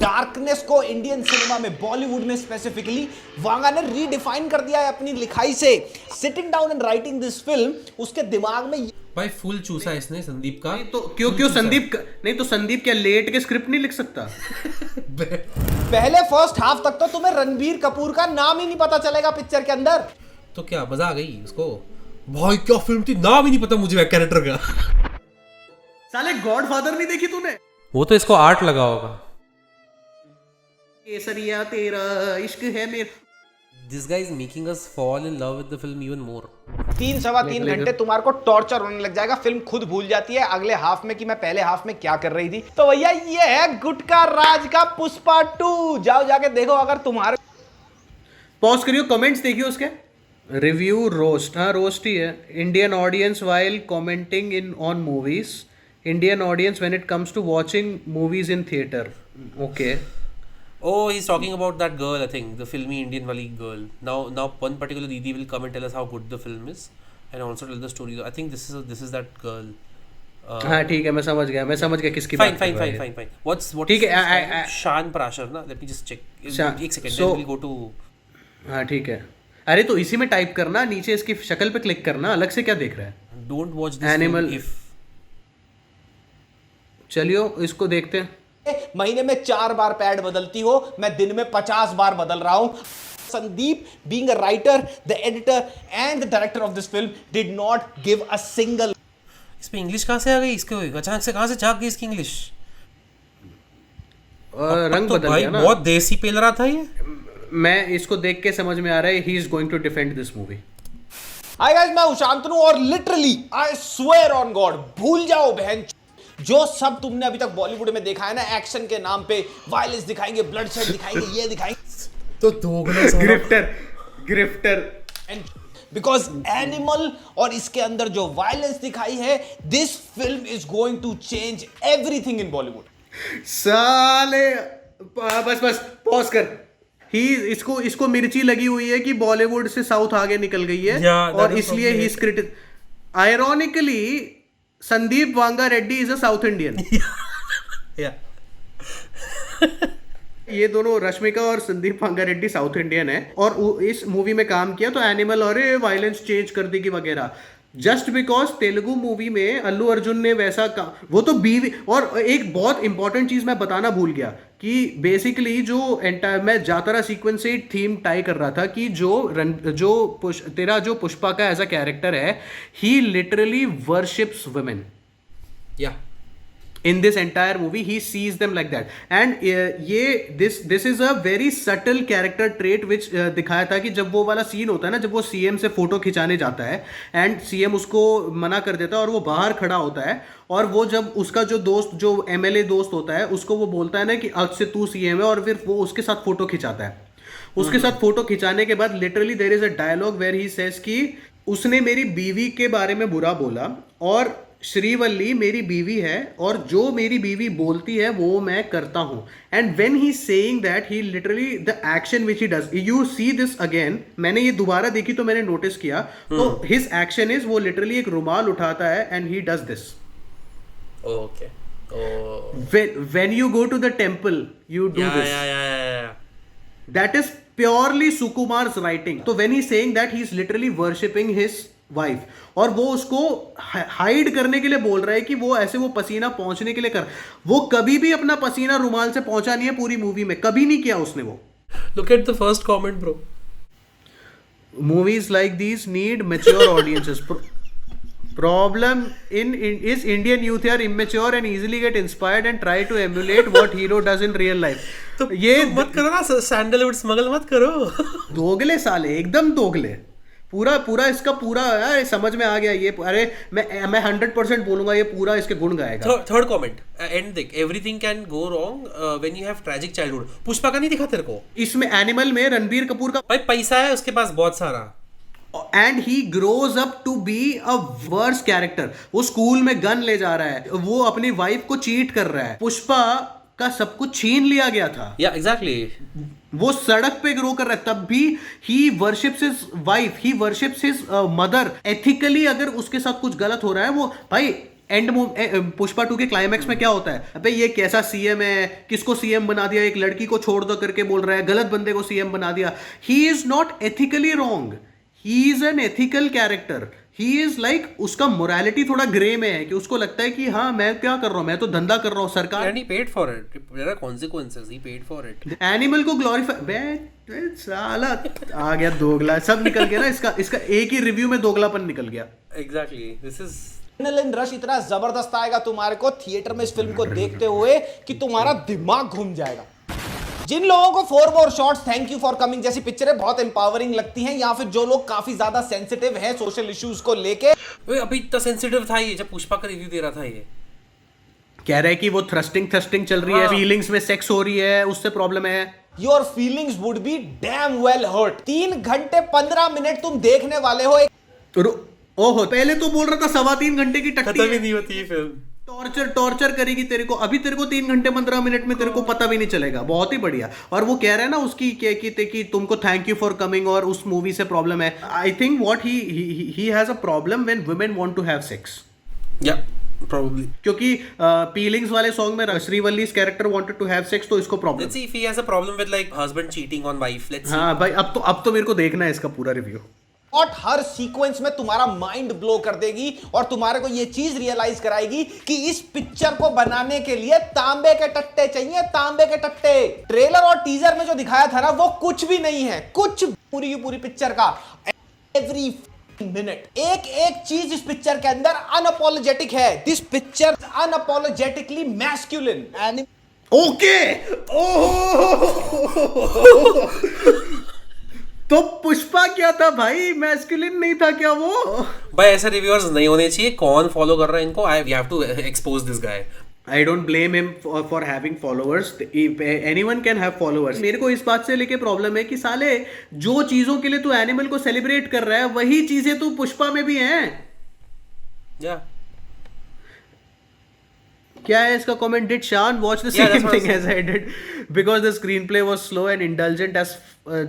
Darkness को Indian cinema में, बॉलीवुड में स्पेसिफिकली वांगा ने रीडिफाइन कर दिया है अपनी लिखाई से। Sitting down and writing this film, उसके दिमाग में भाई फुल चूसा है इसने संदीप का। तो क्यों संदीप नहीं तो संदीप क्या लेट के स्क्रिप्ट नहीं लिख सकता? पहले फर्स्ट हाफ तक तो तुम्हें रणबीर कपूर का नाम ही नहीं पता चलेगा पिक्चर के अंदर। तो क्या मजा आ गई उसको? भाई क्या फिल्म थी, नाम ही नहीं पता मुझे कैरेक्टर का। साले गॉडफादर नहीं देखी तूने? वो तो इसको आर्ट लगा होगा। केसरिया तेरा इश्क है मेरा। This guy is making us fall in love with the film even more. 3-3.25 घंटे तुम्हारे को टॉर्चर होने लग जाएगा। फिल्म खुद भूल जाती है अगले हाफ में कि मैं पहले हाफ में क्या कर रही थी। तो भैया ये है गुटका राज का पुष्पा 2। जाओ जाके देखो अगर तुम्हारे। पॉज करियो, कमेंट्स देखियो उसके। रिव्यू रोस्ट, हाँ रोस्ट ही है। Indian audience while commenting in on movies, Indian audience when it comes to watching movies in theatre. Okay. Oh, he's talking about that girl, I think, the filmy Indian wali girl. Now one particular Didi will come and tell us how good the film is, and also tell the story. I think this is that girl. हाँ ठीक है, मैं समझ गया किसकी बात कर रहा है। Fine. What's ठीक है, Shan Prasher ना? Let me just check. एक second. So, then we'll go to. हाँ ठीक है। अरे तो इसी में टाइप करना, नीचे इसकी शक्ल पे क्लिक करना, अलग से क्या देख रहा है? Don't watch this Animal. film if. चलियो इसको देखते हैं। महीने में 4 बार पैड बदलती हो, मैं दिन में 50 बार बदल रहा हूं। Sandeep, being a writer, the editor and the director of this film, did not give a single. इसमें इंग्लिश कहाँ से आ गई इसके? अचानक से कहाँ से झाग गई इसकी इंग्लिश? रंग तो बदल भाई गया ना। बहुत देसी पेल रहा था ये। मैं इसको देख के समझ में आ रहा है he is going to defend this movie. Hi guys, मैं शांतनु और literally I swear on God, भूल जाओ बहन जो सब तुमने अभी तक बॉलीवुड में देखा है ना, एक्शन के नाम पे वायलेंस दिखाएंगे, ब्लड शेड दिखाएंगे, ये दिखाएंगे। तो दोगला ग्रिफ्टर एंड बिकॉज एनिमल और इसके अंदर जो वायलेंस दिखाई है, this film is going to change everything in Bollywood. साले बस पॉज कर। इसको मिर्ची लगी हुई है कि बॉलीवुड से साउथ आगे निकल गई है, और इसलिए ही critic. Ironically Sandeep Vanga Reddy is a south Indian. ये दोनों, रश्मिका और संदीप वांगा रेड्डी साउथ इंडियन है, और इस मूवी में काम किया तो एनिमल और वायलेंस चेंज कर देगी वगैरह, जस्ट बिकॉज तेलुगु मूवी में अल्लू अर्जुन ने वैसा वो तो बीवी। और एक बहुत इंपॉर्टेंट चीज मैं बताना भूल गया कि बेसिकली जो एंटायर, मैं जातरा सीक्वेंस से थीम टाई कर रहा था कि तेरा जो पुष्पा का एज अ कैरेक्टर है, ही लिटरली वर्शिप्स वुमेन। या in this entire movie he sees them like that, and this is a very subtle character trait which दिखाया था कि जब वो वाला सीन होता है ना, जब वो सीएम से फोटो खिंचाने जाता है एंड सीएम उसको मना कर देता है और वो बाहर खड़ा होता है, और वो जब उसका जो दोस्त, जो एमएलए दोस्त होता है, उसको वो बोलता है ना कि अब से तू सीएम है, और फिर वो उसके साथ फोटो खिंचाता है। उसके साथ फोटो खिंचाने के बाद literally there is a dialogue where he says कि उसने मेरी बीवी के बारे में बुरा बोला, और श्रीवल्ली मेरी बीवी है, और जो मेरी बीवी बोलती है वो मैं करता हूं। And when he saying that, he literally the action which he does, you see this again, मैंने ये दोबारा देखी तो मैंने नोटिस किया, तो हिज एक्शन इज, वो लिटरली एक रुमाल उठाता है and he does this. Okay, when you go to the temple you do this. That is purely Sukumar's writing. तो when he saying that, he is literally worshipping his wife, और वो उसको hide करने के लिए बोल रहा है कि वो ऐसे, वो पसीना पहुंचने के लिए कर, वो कभी भी अपना पसीना रुमाल से पहुंचा नहीं है पूरी मूवी में, कभी नहीं किया उसने वो। Look at the first comment bro. Movies like these need mature audiences. Problem is Indian youth are immature and easily get inspired and try to emulate what hero does in real life. तो ये मत करो ना, sandalwood smuggle मत करो। दोगले साले, एकदम दोगले। पूरा इसका पूरा यार समझ में आ गया ये। अरे मैं 100% बोलूंगा, ये पूरा इसके गुण गाएगा। थर्ड कमेंट, एंड देख, everything can go wrong when you have tragic childhood. Pushpa का नहीं दिखा तेरे को? इसमें एनिमल में रणबीर कपूर का भाई पैसा है उसके पास बहुत सारा, and he grows up to be a worse character. वो स्कूल में गन ले जा रहा है, वो अपनी वाइफ को चीट कर रहा है, पुष्पा का सब कुछ छीन लिया गया था। या एग्जैक्टली, वो सड़क पे ग्रो कर रहा है, तब भी ही वर्शिप्स हिज वाइफ, ही वर्शिप्स हिज मदर। एथिकली अगर उसके साथ कुछ गलत हो रहा है, वो भाई एंड पुष्पा 2 के क्लाइमैक्स में क्या होता है, अबे ये कैसा सीएम है, किसको सीएम बना दिया, एक लड़की को छोड़ दो करके बोल रहा है, गलत बंदे को सीएम बना दिया. He is not ethically wrong, he is an ethical character. He is like, उसका मोरालिटी थोड़ा ग्रे में है कि उसको लगता है कि हाँ मैं क्या कर रहा हूँ, मैं तो धंधा कर रहा हूँ, सरकार. And he paid for it. There are consequences. He paid for it. Animal को ग्लोरीफाई, साला आ गया दोगला, सब निकल गया ना इसका एक ही रिव्यू में दोगलापन निकल गया. Exactly. This is. Adrenaline rush इतना जबरदस्त आएगा तुम्हारे को थिएटर में इस फिल्म को देखते हुए कि तुम्हारा दिमाग घूम जाएगा. जिन लोगों को 4 more shots thank you for coming जैसी पिक्चरें बहुत एम्पावरिंग लगती हैं, या फिर जो लोग काफी ज्यादा सेंसिटिव हैं सोशल इश्यूज को लेके. अभी इतना सेंसिटिव था ये जब पुष्पा का रिव्यू दे रहा था. ये कह रहा है कि वो थ्रस्टिंग चल रही है, फीलिंग्स में सेक्स हो रही है, उससे प्रॉब्लम है. Your feelings would be damn well hurt. 3 घंटे 15 मिनट तुम देखने वाले हो. ओहो, पहले तो बोल रहा था 3.25 घंटे की टट्टी खत्म ही नहीं होती है फिल्म. टॉर्चर करेगी तेरे को. अभी तेरे को 3 घंटे 15 मिनट में तेरे को पता भी नहीं चलेगा. बहुत ही बढ़िया. और वो कह रहा है ना उसकी कि तुमको थैंक यू फॉर कमिंग और उस मूवी से प्रॉब्लम है. I think what he has a problem when women want to have sex. या probably क्योंकि फीलिंग्स वाले सॉन्ग में Srivalli's character wanted to have sex, तो इसको problem. let's see if he has a problem with like husband cheating on wife. let's see. हाँ भाई, अब तो मेरे को देखना है इसका पूरा रिव्यू. और हर सीक्वेंस में तुम्हारा माइंड ब्लो कर देगी और तुम्हारे को यह चीज रियलाइज कराएगी कि इस पिक्चर को बनाने के लिए तांबे के टट्टे चाहिए, तांबे के टट्टे. ट्रेलर और टीजर में जो दिखाया था ना वो कुछ भी नहीं है, कुछ पूरी पिक्चर का एवरी मिनट एक चीज इस पिक्चर के अंदर अनअपोलोजेटिक है. This picture unapologetically masculine. Okay. तो पुष्पा क्या था भाई, मैस्कुलिन नहीं था क्या वो? भाई ऐसे रिव्यूअर्स नहीं होने चाहिए. कौन फॉलो कर रहा है इनको? We have to expose this guy. I don't blame him for having followers. Anyone can have followers. मेरे को इस बात से लेके प्रॉब्लम है कि साले जो चीजों के लिए तू एनिमल को सेलिब्रेट कर रहा है वही चीजें तू पुष्पा में भी हैं. या क्या है इसका comment? Did Shan watch the same thing as I did? Because the screenplay was slow and indulgent, as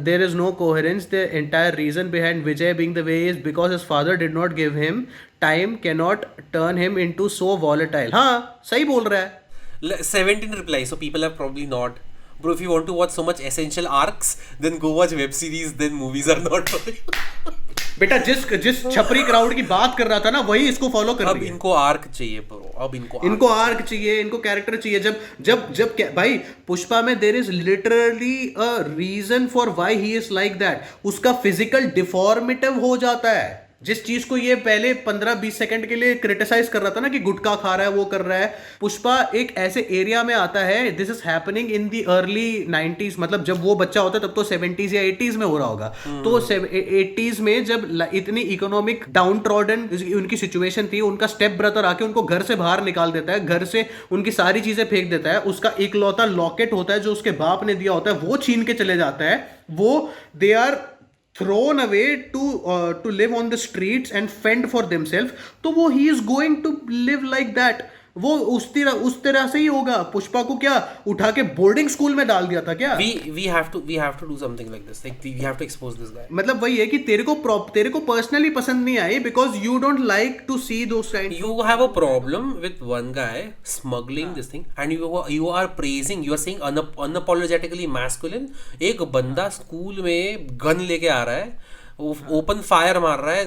there is no coherence. The entire reason behind Vijay being the way he is because his father did not give him time, cannot turn him into so volatile. हाँ, सही बोल रहा है. 17 replies, so people have probably not. Bro, if you want to watch so much essential arcs, then go watch web series. Then movies are not for you. बेटा जिस छपरी crowd की बात कर रहा था ना वही इसको फॉलो कर रही है. अब इनको आर्क चाहिए ब्रो. अब इनको आर्क चाहिए, इनको कैरेक्टर चाहिए. जब भाई पुष्पा में there is literally a reason for why he is like that. उसका फिजिकल डिफॉर्मेटिव हो जाता है. जिस चीज को ये पहले 15-20 सेकंड के लिए क्रिटिसाइज कर रहा था ना कि गुटखा खा रहा है, वो कर रहा है, पुष्पा एक ऐसे एरिया में आता है. This is happening in the early 90s. मतलब जब वो बच्चा होता है तब तो 70s या 80s में हो रहा होगा. तो 80s में जब इतनी इकोनॉमिक डाउन ट्रॉडन उनकी सिचुएशन थी, उनका स्टेप ब्रदर आके उनको घर से बाहर निकाल देता है, घर से उनकी सारी चीजें फेंक देता है. उसका इकलौता लॉकेट होता है जो उसके बाप ने दिया होता है, वो छीन के चले जाता है. वो they are thrown away to live on the streets and fend for themselves. तो वो he is going to live like that. वो उस तरह से ही होगा. पुष्पा को क्या उठा के बोर्डिंग स्कूल में डाल दिया था क्या? We have to do something like this. Like we have to expose this guy. मतलब वही है कि तेरे को पर्सनली पसंद नहीं आई because you don't like to see those kinds. You have a problem with one guy smuggling this thing and you are praising, you are saying unapologetically masculine. एक बंदा स्कूल में गन लेके आ रहा है, ओपन फायर मार रहा है,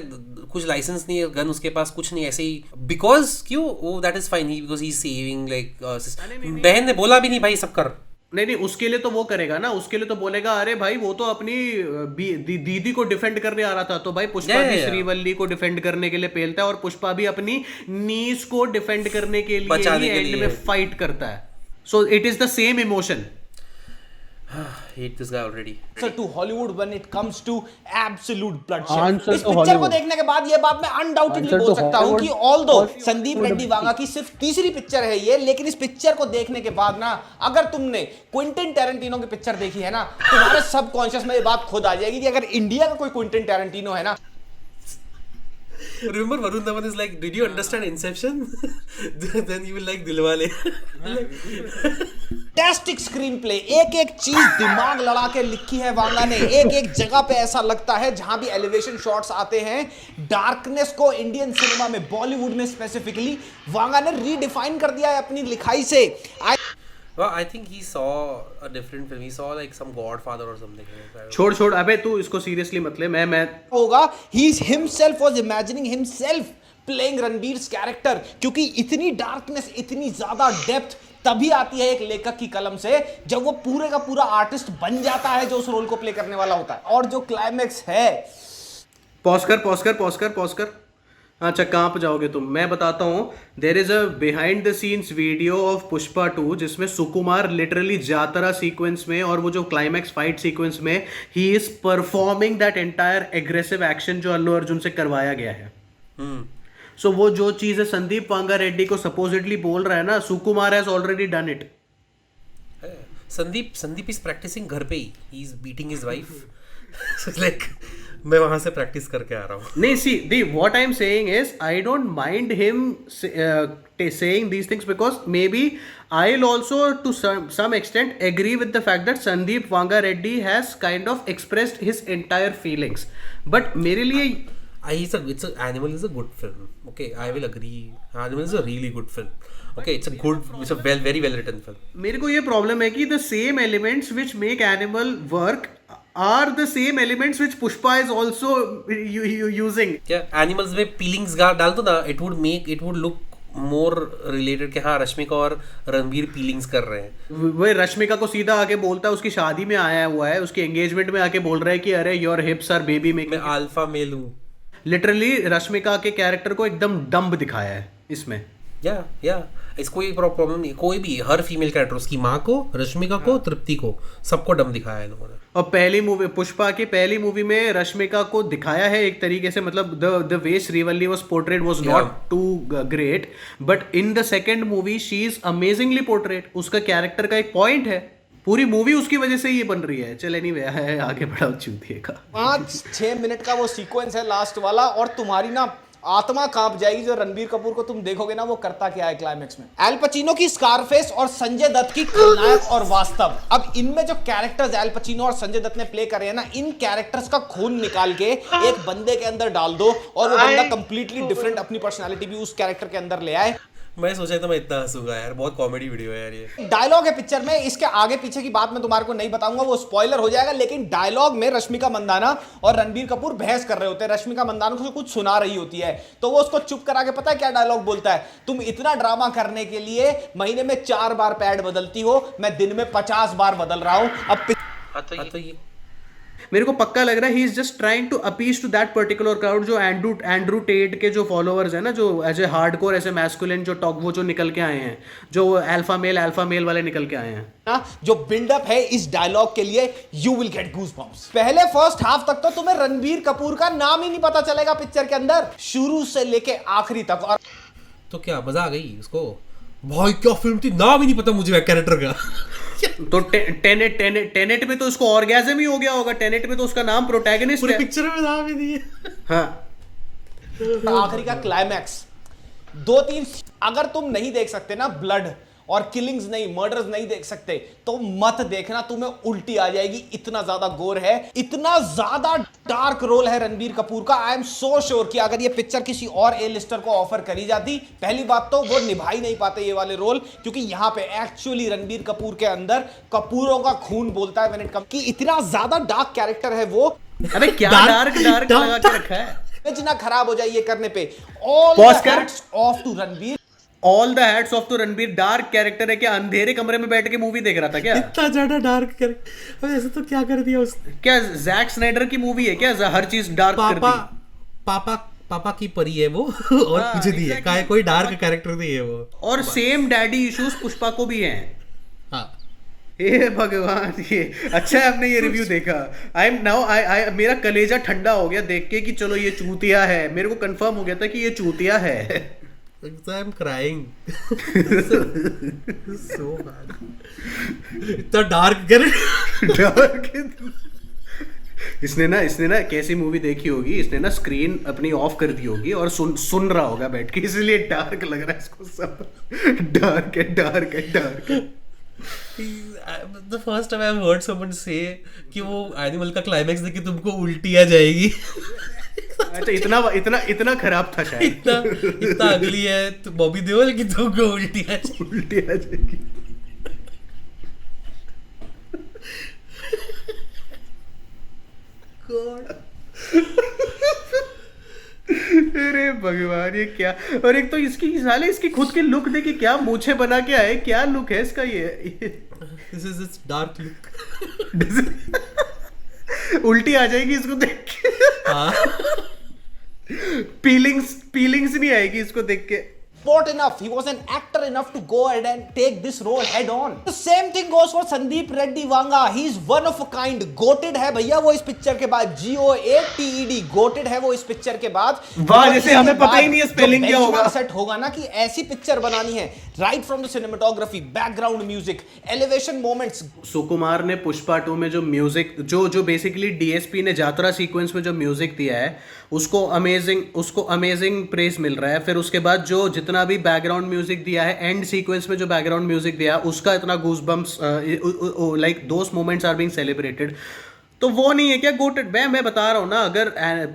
कुछ लाइसेंस नहीं है गन उसके पास, कुछ नहीं, ऐसे ही बिकॉज क्यों? वो that is fine, because he saving like. बहन ने बोला भी नहीं भाई सब कर. नहीं उसके लिए तो वो करेगा ना. उसके लिए तो बोलेगा अरे भाई वो तो अपनी दीदी को डिफेंड करने आ रहा था. तो भाई पुष्पा भी श्रीवल्ली को डिफेंड करने के लिए पेलता है और पुष्पा भी अपनी नीस को डिफेंड करने के लिए एंड में फाइट करता है. So it is the same emotion. hate this guy already. So to Hollywood when it comes to absolute bloodshed. इस पिक्चर को देखने के बाद ये बात मैं अनडाउटेडली बोल सकता हूँ कि ऑल्दो संदीप रेड्डी वांगा की सिर्फ तीसरी पिक्चर है ये, लेकिन इस पिक्चर को देखने के बाद ना, अगर तुमने क्विंटन टैरेंटिनो की पिक्चर देखी है ना, तुम्हारे सबकॉन्शियस में ये बात खुद आ जाएगी कि अगर इंडिया का कोई क्विंटन टैरेंटिनो है ना, Remember Varun Dhawan is like, did you understand Inception? Then you will like Dilwale. Fantastic screen play, एक एक चीज दिमाग लड़ा के लिखी है वांगा ने। एक एक जगह पे ऐसा लगता है जहां भी एलिवेशन शॉट्स आते हैं, डार्कनेस को इंडियन सिनेमा में, बॉलीवुड में स्पेसिफिकली वांगा ने रीडिफाइन कर दिया है अपनी लिखाई से। Well, I think he saw a different film. He saw like some Godfather or something. छोड़ अबे तू इसको सीरियसली मत ले। मैं होगा he himself was imagining himself playing Ranbir's character, क्योंकि इतनी डार्कनेस, इतनी ज्यादा डेप्थ तभी आती है एक लेखक की कलम से जब वो पूरे का पूरा आर्टिस्ट बन जाता है जो उस रोल को प्ले करने वाला होता है। और जो क्लाइमेक्स है, पॉज कर। अच्छा कहाँ पे जाओगे तुम? मैं बताता हूँ। There is a behind the scenes video of Pushpa 2 जिसमें सुकुमार लिटरली जातरा सीक्वेंस में और वो जो क्लाइमैक्स फाइट सीक्वेंस में he is performing that entire aggressive action जो अल्लू अर्जुन से करवाया गया है। सो वो जो चीज़ है संदीप वांगा रेड्डी को सपोजिटली बोल रहा है ना, Sukumar has already done it. Sandeep is practising घर पे he is beating his wife. Like मैं वहां से प्रैक्टिस करके आ रहा हूँ। नहीं, see what I am saying is I don't mind him saying these things because maybe I'll also to some extent agree with the fact that Sandeep Vanga Reddy has kind of expressed his entire feelings, but मेरे लिए Animal is a good film. Okay, I will agree. Animal is a really good film. Okay, it's a very well written film. मेरे को ये problem है कि the same elements which make Animal work are the same elements which Pushpa is also using. क्या Animals में peelings डाल दो ना, it would look more related कि हाँ रश्मिका और रणबीर पीलिंग्स कर रहे हैं। वो रश्मिका को सीधा आके बोलता है, उसकी शादी में आया हुआ है, उसकी एंगेजमेंट में आके बोल रहा है कि अरे your hips are baby making. मैं अल्फा मेल हूँ। लिटरली रश्मिका के कैरेक्टर को एकदम डम्ब दिखाया है इसमें। या इसको कोई प्रॉब्लम नहीं, कोई भी हर फीमेल कैरेक्टर, उसकी माँ को, रश्मिका को, तृप्ति को, सबको डम दिखाया है लोगों ने। और पहली मूवी पुष्पा की पहली मूवी में रश्मिका को दिखाया है एक तरीके से, मतलब the way Srivalli was portrait was not too great, but in the second movie she is amazingly portrait. उसका कैरेक्टर का एक पॉइंट है, पूरी मूवी उसकी वजह से ये बन रही है। चल एनीवे आगे बढ़ाओ चूतिए का। 5-6 मिनट का वो सीक्वेंस है लास्ट वाला, और तुम्हारी ना आत्मा कांप जाएगी जो रणबीर कपूर को तुम देखोगे ना वो करता क्या है क्लाइमेक्स में। एल पचिनो की स्कारफेस और संजय दत्त की खलनायक और वास्तव। अब इनमें जो कैरेक्टर्स एल पचिनो और संजय दत्त ने प्ले करे हैं ना, इन कैरेक्टर्स का खून निकाल के एक बंदे के अंदर डाल दो और वो बंदा कंप्लीटली डिफरेंट अपनी पर्सनालिटी भी उस कैरेक्टर के अंदर ले आए। मैं सोचा था मैं इतना हंसूंगा यार, बहुत कॉमेडी वीडियो है यार ये। डायलॉग है पिक्चर में, इसके आगे पीछे की बात मैं तुम्हारे को नहीं बताऊंगा, वो स्पॉइलर हो जाएगा। लेकिन डायलॉग में रश्मिका मंदाना और रणबीर कपूर बहस कर रहे होते हैं। रश्मिका मंदाना को कुछ सुना रही होती है तो वो उसको चुप करा के पता है क्या डायलॉग बोलता है, तुम इतना ड्रामा करने के लिए महीने में 4 बार पैड बदलती हो, मैं दिन में 50 बार बदल रहा हूं। अब तो ये मेरे को पक्का लग रहा है he is just trying to appease to that particular crowd जो एंड्रू टेट के जो फॉलोअर्स है ना, जो एज ए हार्डकोर ऐसे मैस्कुलिन जो टॉक वो जो निकल के आए हैं, जो अल्फा मेल वाले निकल के आए हैं। जो बिल्डअप है इस डायलॉग के लिए, यू विल गेट गूज़बम्प्स। पहले फर्स्ट हाफ तक तो तुम्हें रणबीर कपूर का नाम ही नहीं पता चलेगा पिक्चर के अंदर, शुरू से लेके आखिरी तक। और तो क्या मजा आ गई उसको? भाई क्या फिल्म थी, नाम ही नहीं पता मुझे कैरेक्टर का। तो टेनेट में तो उसको ऑर्गेज़म ही हो गया होगा। टेनेट में तो उसका नाम प्रोटैगनिस्ट है, पिक्चर में नाम ही नहीं है। हाँ, आखिरी का क्लाइमैक्स 2-3 अगर तुम नहीं देख सकते ना, ब्लड और किलिंग्स नहीं, मर्डर्स नहीं देख सकते तो मत देखना, तुम्हें उल्टी आ जाएगी। इतना ज्यादा गोर है, इतना ज्यादा डार्क रोल है रणबीर कपूर का। आई एम सो श्योर कि अगर ये पिक्चर किसी और ए लिस्टर को ऑफर करी जाती, पहली बात तो वो निभा ही नहीं पाते ये वाले रोल, क्योंकि यहां पे एक्चुअली रणबीर कपूर के अंदर कपूरों का खून बोलता है। व्हेन इट कम कि इतना ज्यादा डार्क कैरेक्टर है वो। अबे क्या डार्क लगा के रखा है, इतना खराब हो जाए ये करने पे। All the hats off to Ranbir, all the hats off to Ranbir. Dark character है क्या? अंधेरे कमरे में बैठ के मूवी देख रहा था क्या? इतना ज्यादा डार्क कैरेक्टर ऐसे तो क्या कर दिया उसने? क्या जैक स्नाइडर की मूवी है क्या? हर चीज डार्क कर दी। पापा की परी है वो और कुछ नहीं है, कोई डार्क कैरेक्टर नहीं है वो। और सेम डैडी इश्यूज पुष्पा को भी हैं। हाँ, हे भगवान, ये अच्छा है आपने ये रिव्यू देखा। आई एम नाउ आई मेरा कलेजा ठंडा हो गया देख के कि चलो ये चूतिया है। मेरे को कंफर्म हो गया था कि ये चूतिया है। I'm crying. So bad. इतना डार्क इसने ना कैसी मूवी देखी होगी, इसने ना स्क्रीन अपनी ऑफ कर दी होगी और सुन रहा होगा बैठ के, इसलिए डार्क लग रहा है इसको सब। डार्क है। The first time I've heard someone say कि वो एनिमल का क्लाइमैक्स देख के तुमको उल्टी आ जाएगी। अच्छा, इतना खराब था शायद। इतना अगली है तो बॉबी देओल की तुमको उल्टी आ जाएगी। अरे भगवान, ये क्या। और एक तो इसकी खुद की लुक देखिए, क्या मूछे बना के आए, क्या लुक है इसका ये। This is its dark look. उल्टी आ जाएगी इसको देख के। पीलिंग्स नहीं आएगी इसको देख के। Sport enough. He was an actor enough to go ahead and take this role head on. The same thing goes for Sandeep Reddy Vanga. He's one of a kind. Goated है भैया वो इस पिक्चर के बाद। GOATED GOATed है वो इस picture के बाद। वाह, जैसे हमें पता ही नहीं है स्पेलिंग क्या होगा। सेट होगा ना कि ऐसी पिक्चर बनानी है, right from the cinematography, background music, elevation moments. Sukumar ने पुष्पा 2 में जो म्यूजिक, जो बेसिकली डीएसपी ने यात्रा सीक्वेंस में जो म्यूजिक दिया है, उसको अमेजिंग प्रेस मिल रहा है। फिर उसके बाद जो जितना भी बैकग्राउंड म्यूजिक दिया है, एंड सीक्वेंस में जो बैकग्राउंड म्यूजिक दिया है, उसका इतना goosebumps, like those moments are being celebrated. तो वो नहीं है क्या गोटेड? मैं बता रहा हूँ ना, अगर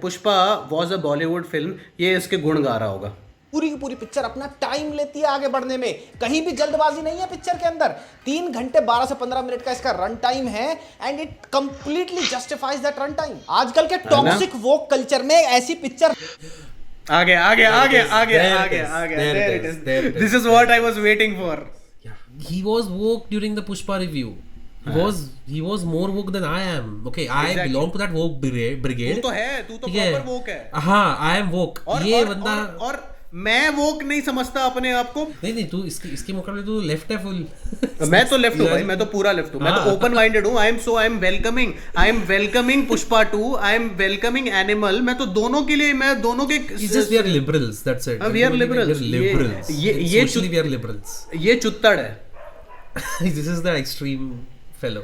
Pushpa was a Bollywood film, ये इसके गुण गा रहा होगा। पूरी की पूरी पिक्चर अपना टाइम लेती है आगे बढ़ने में, कहीं भी जल्दबाजी नहीं है पिक्चर के अंदर। 3 घंटे 12 से 15 मिनट का इसका रन टाइम है and it completely justifies that run time. आजकल के टॉक्सिक वोक कल्चर में ऐसी पिक्चर आगे। This is what I was waiting for. He was woke during the Pushpa review. He was more woke than I am. Okay, I belong to that woke brigade. तू तो proper woke है। हाँ, I am woke. ये बंदा और मैं वोक नहीं समझता अपने आप को। नहीं, तू इसके मुकाबले तू लेफ्ट है फुल। मैं तो लेफ्ट हूँ भाई, मैं तो पूरा लेफ्ट हूँ। मैं तो ओपन माइंडेड हूँ। I am welcoming Pushpa 2, I am welcoming Animal. मैं तो दोनों के लिए, मैं दोनों के we are liberals, that's it. We are liberals. ये सोशली वी आर लिबरल्स। ये चुत्तड़ है। This is the extreme fellow.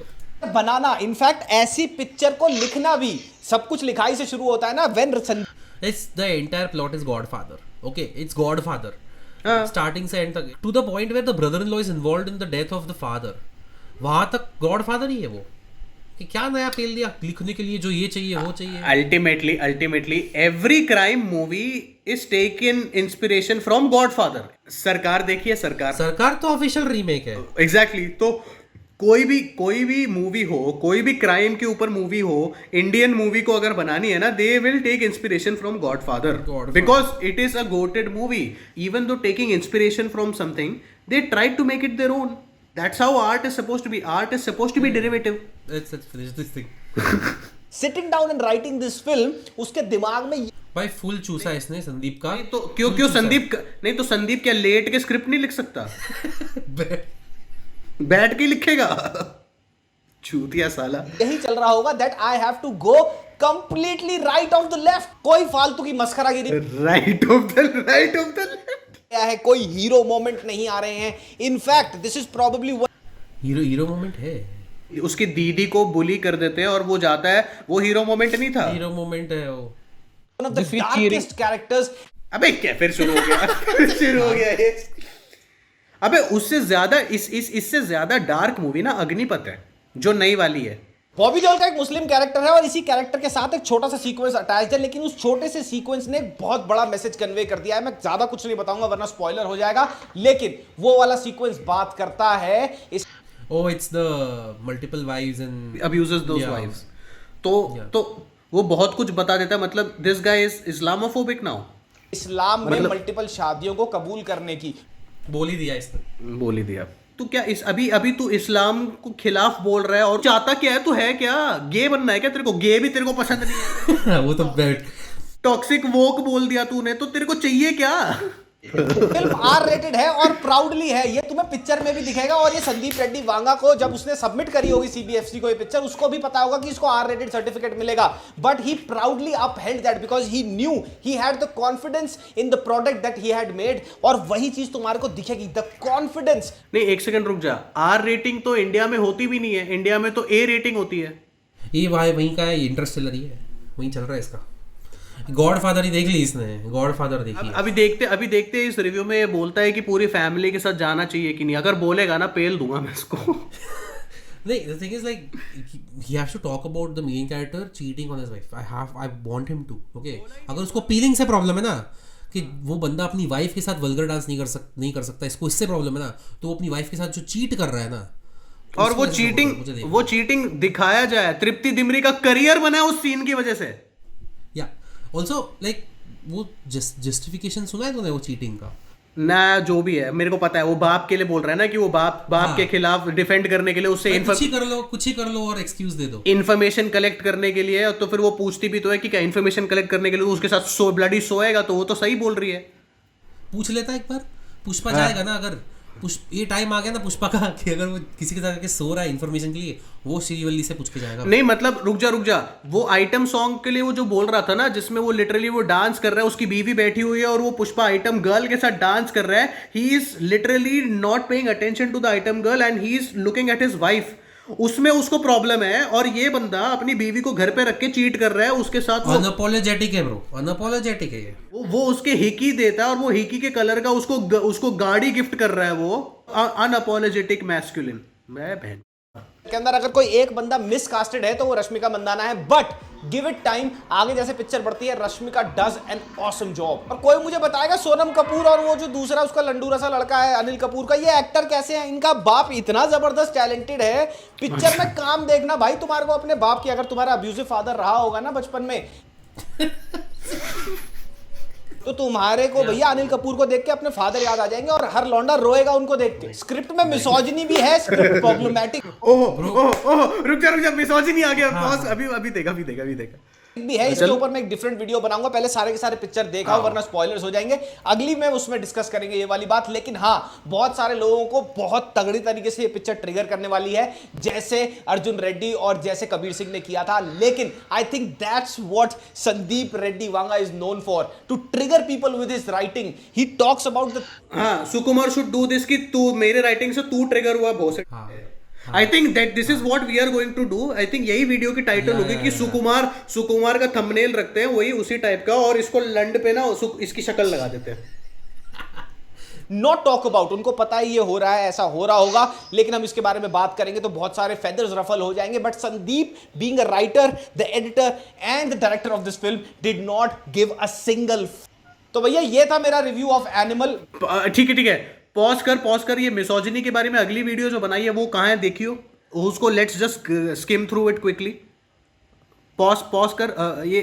बनाना, इनफैक्ट ऐसी पिक्चर को लिखना भी, सब कुछ लिखाई से शुरू होता है ना। When It's the entire plot is Godfather. Okay, it's Godfather. Starting से end तक, to the point where the brother-in-law is involved in the death of the father. वहां तक Godfather ही है वो। कि क्या नया पेल दिया लिखने के लिए, जो ये चाहिए वो चाहिए। Ultimately, every crime movie is taken inspiration from Godfather. सरकार देखिए, सरकार तो ऑफिशियल रीमेक है। Exactly. तो कोई भी मूवी हो, कोई भी क्राइम के ऊपर मूवी हो, इंडियन मूवी को अगर बनानी है ना, they will take inspiration from Godfather, because it is a goated movie. Even though taking inspiration from something, they try to make it their own. That's how art is supposed to be. Art is supposed to be derivative. Let's finish this thing. Sitting down and writing this film, उसके दिमाग में भाई full चूसा इसने संदीप का। तो क्यों संदीप नहीं तो संदीप क्या लेट के स्क्रिप्ट नहीं लिख सकता? बैठ के लिखेगा। चूतिया साला। यही चल रहा होगा that I have to go completely right of the left. कोई फालतू की मस्खरागिरी, राइट ऑफ द लेफ्ट क्या है, कोई हीरो मोमेंट नहीं आ रहे हैं। In fact this is probably hero moment है। उसकी दीदी को बुली कर देते हैं और वो जाता है, वो हीरो मोमेंट नहीं था। हीरो मोमेंट है वो। One of the darkest characters. अबे क्या फिर शुरू हो गया ये। अबे उससे ज्यादा इससे ज्यादा डार्क मूवी ना अग्निपथ है, जो नई वाली है। बॉबी देओल का एक मुस्लिम कैरेक्टर है और इसी कैरेक्टर के साथ एक छोटा सा सीक्वेंस अटैच्ड है, लेकिन उस छोटे से सीक्वेंस ने बहुत बड़ा मैसेज कन्वे कर दिया है। मैं ज्यादा कुछ नहीं बताऊंगा वरना स्पॉइलर हो जाएगा, लेकिन वो वाला सीक्वेंस बात करता है इस it's the multiple wives and abuses those wives. तो वो बहुत कुछ बता देता है। मतलब this guy is Islamophobic now. इस्लाम में मल्टीपल शादियों को कबूल करने की बोल ही दिया। तू क्या अभी तू इस्लाम को खिलाफ बोल रहा है और चाहता क्या है? तू है क्या, गे बनना है क्या तेरे को? गे भी तेरे को पसंद नहीं है। वो तो टॉक्सिक वोक बोल दिया तूने, तो तेरे को चाहिए क्या? फिल्म आर रेटेड है और प्राउडली है, ये तुम्हें पिक्चर में भी दिखेगा। और ये संदीप रेड्डी वांगा को जब उसने सबमिट करी होगी सीबीएफसी को ये पिक्चर, उसको भी पता होगा कि इसको आर रेटेड सर्टिफिकेट मिलेगा, but he proudly upheld that because he new he had the confidence in the product that he had made. और वही चीज तुम्हारे को दिखेगी, द कॉन्फिडेंस। नहीं, एक सेकंड रुक जा। आर रेटिंग तो इंडिया में होती भी नहीं है, इंडिया में तो ए रेटिंग होती है। ये भाई वहीं का है, इंटरस्टेलर ही है, वहीं चल रहा है इसका। गॉडफादर ही देख ली इसने, गॉडफादर देखी। अभी देखते इस रिव्यू में ये बोलता है कि पूरी फैमिली के साथ जाना चाहिए कि नहीं। अगर बोलेगा ना पेल दूंगा मैं इसको। नहीं, the thing is like he has to talk about the main character cheating on his wife. I want him to, okay? अगर उसको फीलिंग से प्रॉब्लम है ना कि वो बंदा अपनी वाइफ के साथ वल्गर डांस नहीं कर सकता, इसको इससे प्रॉब्लम है ना, तो वो अपनी वाइफ के साथ जो चीट कर रहा है ना, और वो चीटिंग दिखाया जाए, तृप्ति दिमरी का करियर बना है उस सीन की वजह से। या ऑल्सो लाइक वो जस्टिफिकेशन सुना है तूने वो चीटिंग का? ना, जो भी है मेरे को पता है, वो बाप के लिए बोल रहा है ना कि वो बाप के खिलाफ डिफेंड करने के लिए उससे कुछ ही कर लो और एक्सक्यूज दे दो, इन्फॉर्मेशन कलेक्ट करने के लिए। तो फिर वो पूछती भी तो है कि क्या इन्फॉर्मेशन कलेक्ट करने के लिए उसके साथ ब्लडी सोएगा, तो वो तो सही बोल रही है। पूछ लेता एक बार, पुष्पा जाएगा ना, अगर ये टाइम आ गया ना पुष्पा का कि अगर वो किसी के साथ सो रहा है इन्फॉर्मेशन के लिए, वो श्रीवल्ली से पूछ के जाएगा। नहीं मतलब रुक जा, वो आइटम सॉन्ग के लिए वो जो बोल रहा था ना, जिसमें वो लिटरली वो डांस कर रहा है, उसकी बीवी बैठी हुई है और वो पुष्पा आइटम गर्ल के साथ डांस कर रहा है। He is literally not paying attention to the item girl and he is looking at his wife. उसमें उसको प्रॉब्लम है, और ये बंदा अपनी बीवी को घर पे रख के चीट कर रहा है उसके साथ। अनअपोलोजेटिक है ब्रो, अनअपोलोजेटिक है ये। वो उसके हिकी देता है और वो हिकी के कलर का उसको गाड़ी गिफ्ट कर रहा है। वो अनअपोलोजेटिक मैस्कुलिन। मैं बहन के अंदर अगर कोई एक बंदा मिसकास्टेड है तो वो रश्मिका मंदाना है, बट गिव इट टाइम, आगे जैसे पिक्चर बढ़ती है Rashmika does an awesome job. और कोई मुझे बताएगा सोनम कपूर और वो जो दूसरा उसका लंडूरा सा लड़का है अनिल कपूर का, ये एक्टर कैसे हैं? इनका बाप इतना जबरदस्त टैलेंटेड है, पिक्चर में काम देखना भाई तुम्हारे को अपने बाप की। अगर तुम्हारा अब्यूजिव फादर रहा होगा ना बचपन में तो तुम्हारे को भैया अनिल कपूर को देख के अपने फादर याद आ जाएंगे और हर लौंडा रोएगा उनको देख के। स्क्रिप्ट में मिसोजिनी भी है, स्क्रिप्ट प्रॉब्लमैटिक ओह रुक जा, मिसोजिनी आ गया। अभी देखा भी है। इसके ऊपर मैं एक डिफरेंट वीडियो बनाऊंगा, पहले सारे के सारे पिक्चर देखा हो वरना स्पॉयलर्स हो जाएंगे। अगली में उसमें डिस्कस करेंगे ये वाली बात। लेकिन हाँ, बहुत सारे लोगों को बहुत तगड़ी तरीके से ये पिक्चर ट्रिगर करने वाली है, जैसे अर्जुन रेड्डी और जैसे कबीर सिंह ने किया था। लेकिन I think that's what Sandeep Reddy Vanga is known for, to trigger people with his writing. He talks about the Sukumar should do this, कि तू मेरे राइटिंग से तू ट्रिगर हुआ बहुत। I think that this is what we are going to do. आई थिंक यही वीडियो की टाइटल होगी कि सुकुमार का थंबनेल रखते हैं वही उसी टाइप का, और इसको लंड पे ना इसकी शक्ल लगा देते हैं। नॉट टॉक अबाउट, उनको पता है ये हो रहा है, ऐसा हो रहा होगा, लेकिन हम इसके बारे में बात करेंगे तो बहुत सारे फेदर्स रफल हो जाएंगे। But Sandeep being a writer, the editor and the director of this film did not give a single. तो भैया ये था मेरा रिव्यू ऑफ एनिमल। ठीक है, पॉज कर। ये मिसोजिनी के बारे में अगली वीडियो जो बनाई है वो कहाँ है देखियो उसको। Let's just skim through it quickly. Pause कर। ये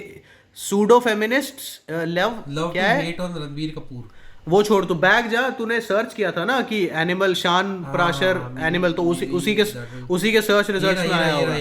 सूडो फेमिनिस्ट लव क्या है, हेट ऑन रणबीर कपूर, वो छोड़। तू बैग जा, तूने सर्च किया था ना कि एनिमल शान प्राशर एनिमल, तो उसी के सर्च रिजल्ट्स में आया होगा।